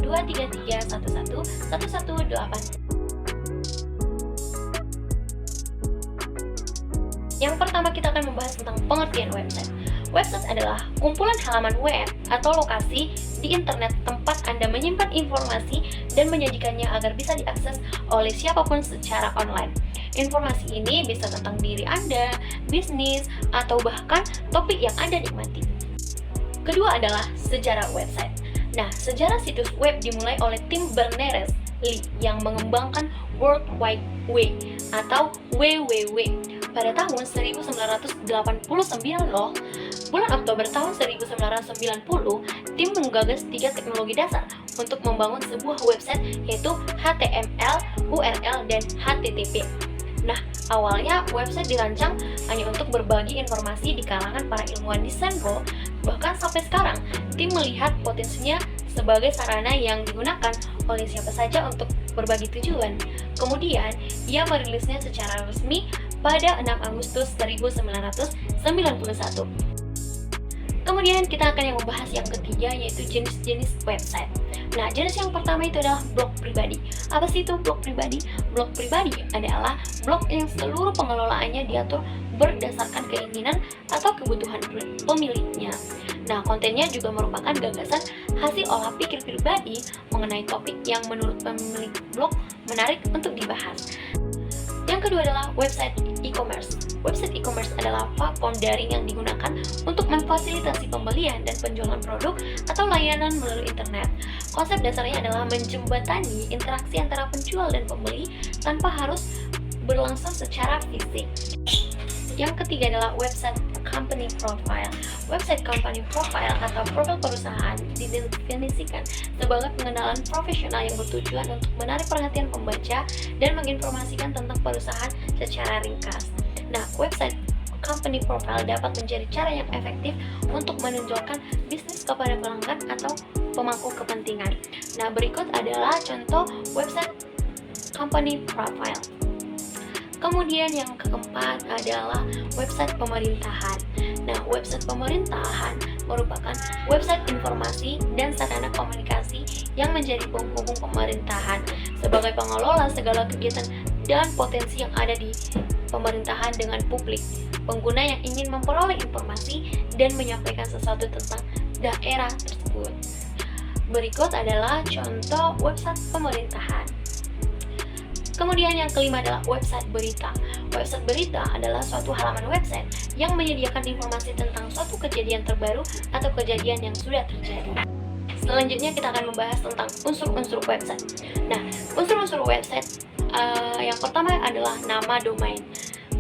0233111118. Yang pertama kita akan membahas tentang pengertian website. Website adalah kumpulan halaman web atau lokasi di internet tempat Anda menyimpan informasi dan menyajikannya agar bisa diakses oleh siapapun secara online. Informasi ini bisa tentang diri Anda, bisnis, atau bahkan topik yang Anda nikmati. Kedua adalah sejarah website. Nah, sejarah situs web dimulai oleh tim Berners-Lee yang mengembangkan World Wide Web atau WWW pada tahun 1989 loh. Bulan Oktober tahun 1990, tim menggagas 3 teknologi dasar untuk membangun sebuah website yaitu HTML, URL, dan HTTP. Nah, awalnya website dirancang hanya untuk berbagi informasi di kalangan para ilmuwan desain loh. Bahkan sampai sekarang, tim melihat potensinya sebagai sarana yang digunakan oleh siapa saja untuk berbagi tujuan. Kemudian, ia merilisnya secara resmi pada 6 Agustus 1991. Kemudian kita akan membahas yang ketiga, yaitu jenis-jenis website. Nah, jenis yang pertama itu adalah blog pribadi. Apa sih itu blog pribadi? Blog pribadi adalah blog yang seluruh pengelolaannya diatur berdasarkan keinginan atau kebutuhan pemiliknya. Nah, kontennya juga merupakan gagasan hasil olah pikir pribadi mengenai topik yang menurut pemilik blog menarik untuk dibahas. Yang kedua adalah website e-commerce. Website e-commerce adalah platform daring yang digunakan untuk memfasilitasi pembelian dan penjualan produk atau layanan melalui internet. Konsep dasarnya adalah menjembatani interaksi antara penjual dan pembeli tanpa harus berlangsung secara fisik. Yang ketiga adalah website company profile. Website company profile atau profil perusahaan didefinisikan sebagai pengenalan profesional yang bertujuan untuk menarik perhatian pembaca dan menginformasikan tentang perusahaan secara ringkas. Nah, website company profile dapat menjadi cara yang efektif untuk menunjukkan bisnis kepada pelanggan atau pemangku kepentingan. Nah, berikut adalah contoh website company profile. Kemudian yang keempat adalah website pemerintahan. Nah, website pemerintahan merupakan website informasi dan sarana komunikasi yang menjadi penghubung pemerintahan sebagai pengelola segala kegiatan dan potensi yang ada di pemerintahan dengan publik. Pengguna yang ingin memperoleh informasi dan menyampaikan sesuatu tentang daerah tersebut. Berikut adalah contoh website pemerintahan. Kemudian yang kelima adalah website berita. Website berita adalah suatu halaman website yang menyediakan informasi tentang suatu kejadian terbaru atau kejadian yang sudah terjadi. Selanjutnya kita akan membahas tentang unsur-unsur website. Nah, unsur-unsur website yang pertama adalah nama domain,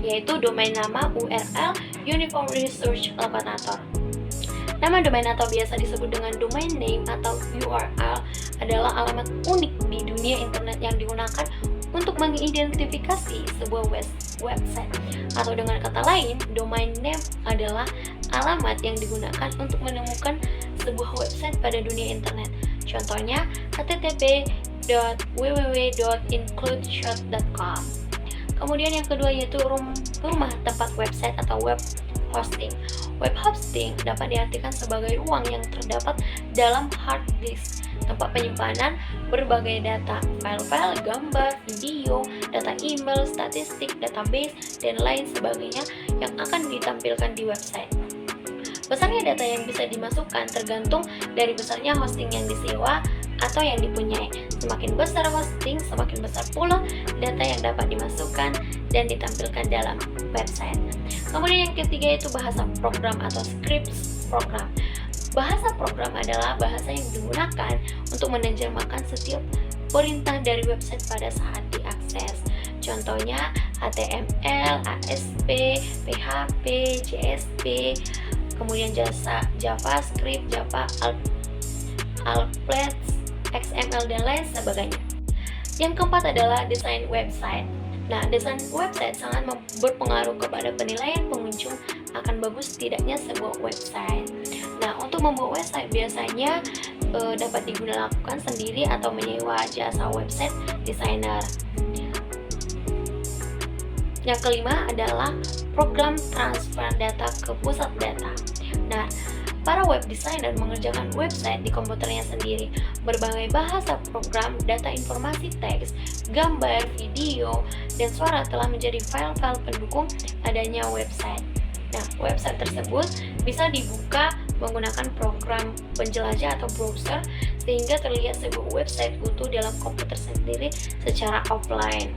yaitu domain nama, URL, Uniform Research Locator. Nama domain atau biasa disebut dengan domain name atau URL adalah alamat unik di dunia internet yang digunakan untuk mengidentifikasi sebuah website. Atau dengan kata lain, domain name adalah alamat yang digunakan untuk menemukan sebuah website pada dunia internet. Contohnya http://www.includeshot.com. Kemudian yang kedua yaitu rumah tempat website atau web hosting. Web hosting dapat diartikan sebagai ruang yang terdapat dalam hard disk, tempat penyimpanan berbagai data, file-file, gambar, video, data email, statistik, database, dan lain sebagainya yang akan ditampilkan di website. Besarnya data yang bisa dimasukkan tergantung dari besarnya hosting yang disewa atau yang dipunyai. Semakin besar hosting, semakin besar pula data yang dapat dimasukkan dan ditampilkan dalam website. Kemudian yang ketiga yaitu bahasa program atau scripts program. Bahasa program adalah bahasa yang digunakan untuk menerjemahkan setiap perintah dari website pada saat diakses. Contohnya HTML, ASP, PHP, JSP, kemudian JavaScript, Java, Alplet, XML, dan lain sebagainya. Yang keempat adalah desain website. Nah, desain website sangat berpengaruh kepada penilaian pengunjung akan bagus tidaknya sebuah website. Nah, untuk membuat website biasanya dapat dilakukan sendiri atau menyewa jasa website designer. Yang kelima adalah program transfer data ke pusat data. Nah, Para web designer mengerjakan website di komputernya sendiri. Berbagai bahasa program, data informasi teks, gambar, video, dan suara telah menjadi file-file pendukung adanya website. Nah, website tersebut bisa dibuka menggunakan program penjelajah atau browser sehingga terlihat sebuah website utuh dalam komputer sendiri secara offline.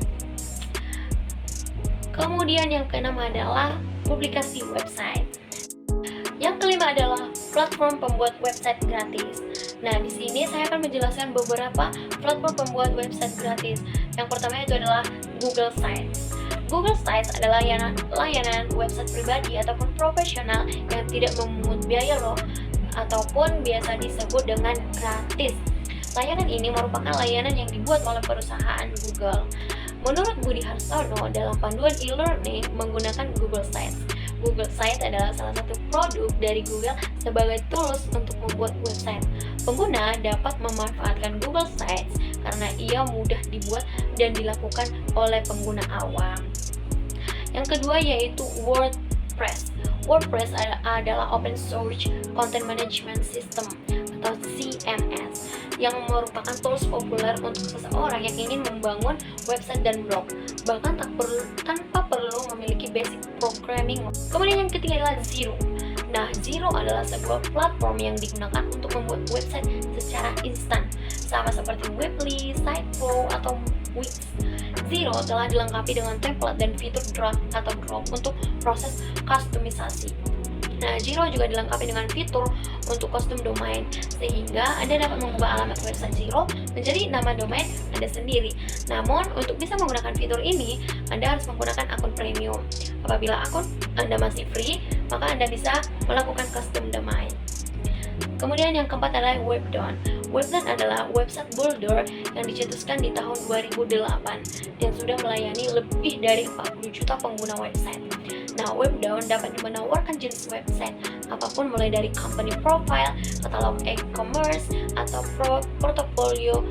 Kemudian yang keenam adalah publikasi website. Yang kelima adalah platform pembuat website gratis. Nah, di sini saya akan menjelaskan beberapa platform pembuat website gratis. Yang pertama itu adalah Google Sites. Google Sites adalah layanan website pribadi ataupun profesional yang tidak memungut biaya loh, ataupun biasa disebut dengan gratis. Layanan ini merupakan layanan yang dibuat oleh perusahaan Google. Menurut Budi Harsono, dalam panduan e-learning menggunakan Google Sites. Google Sites adalah salah satu produk dari Google sebagai tools untuk membuat website. Pengguna dapat memanfaatkan Google Sites karena ia mudah dibuat dan dilakukan oleh pengguna awam. Yang kedua yaitu WordPress. WordPress adalah open source content management system atau CMS yang merupakan tools populer untuk seseorang yang ingin membangun website dan blog, bahkan tanpa perlu memiliki basic programming. Kemudian yang ketiga adalah Zero. Nah, Zero adalah sebuah platform yang digunakan untuk membuat website secara instan, sama seperti Weebly, Siteflow, atau Wix. Zero telah dilengkapi dengan template dan fitur drag atau drop untuk proses kustomisasi. Nah, Zero juga dilengkapi dengan fitur untuk custom domain, sehingga Anda dapat mengubah alamat website Zero menjadi nama domain Anda sendiri. Namun, untuk bisa menggunakan fitur ini, Anda harus menggunakan akun premium. Apabila akun Anda masih free, maka Anda bisa melakukan custom domain. Kemudian yang keempat adalah Webdone. Webdone adalah website builder yang dicetuskan di tahun 2008 dan sudah melayani lebih dari 40 juta pengguna website. Nah, Webdone dapat menawarkan jenis website apapun mulai dari company profile, katalog e-commerce, atau portfolio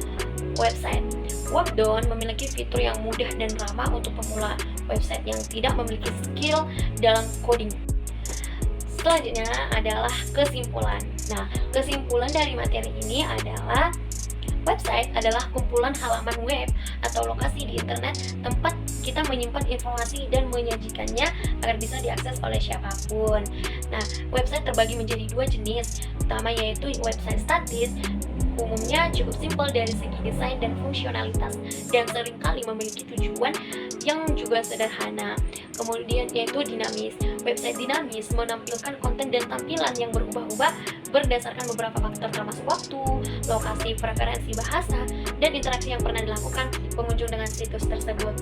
website. Webdone memiliki fitur yang mudah dan ramah untuk pemula website yang tidak memiliki skill dalam coding. Selanjutnya adalah kesimpulan. Nah, kesimpulan dari materi ini adalah website adalah kumpulan halaman web atau lokasi di internet tempat kita menyimpan informasi dan menyajikannya agar bisa diakses oleh siapapun. Nah, website terbagi menjadi dua jenis. Pertama yaitu website statis, umumnya cukup simpel dari segi desain dan fungsionalitas dan seringkali memiliki tujuan yang juga sederhana. Kemudian yaitu dinamis. Website dinamis menampilkan konten dan tampilan yang berubah-ubah berdasarkan beberapa faktor termasuk waktu, lokasi, preferensi bahasa, dan interaksi yang pernah dilakukan pengunjung dengan situs tersebut.